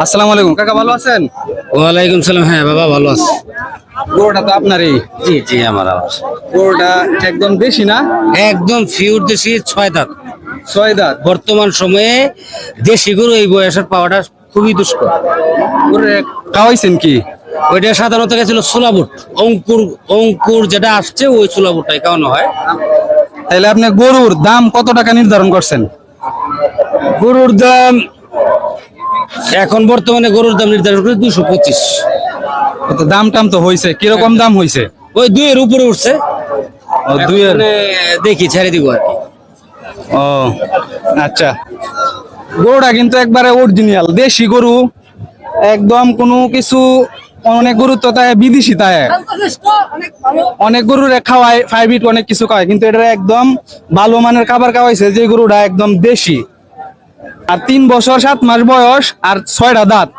আসসালামু আলাইকুম কাকা, ভালো আছেন? ওয়ালাইকুম সালাম। হ্যাঁ বাবা, ভালো আছে। গরুটা তো আপনারই। জি জি, আমার গরুটা একদম দেশি না? একদম পিওর দেশি, 6 দাঁত। 6 দাঁত। বর্তমান সময়ে দেশি গরু এই বয়সের পাওয়াটা খুবই দুষ্কর। গরুরে খাওয়াইছেন কি? ওইটা সাধারণত গেছিল সোলাবুট, অঙ্কুর অঙ্কুর যেটা আসছে ওই সোলাবুটটাই খাওয়ানো হয়। তাহলে আপনি গরুর দাম কত টাকা নির্ধারণ করছেন? গরুর দাম এখন বর্তমানে গরুর দাম নির্ধারণ করে 225। তো দাম টাম তো হয়েছে, কিরকম দাম হয়েছে? ওই 2-এর উপরে উঠছে। ও, 2-এর। মানে দেখি ছেড়ে দিব আর কি। ও আচ্ছা, গরুটা কিন্তু একবারে অরিজিনাল দেশি গরু, একদম কোনো কিছু। অনেক গরু তো তাই বিদেশি, তাই অনেক গরুর খাওয়ায় ফাইভ অনেক কিছু খাওয়ায়, কিন্তু এটা একদম ভালো মানের খাবার খাওয়াইছে যে গরুটা একদম দেশি। আর 3 বছর 7 মাস বয়স আর 6টা দাঁত।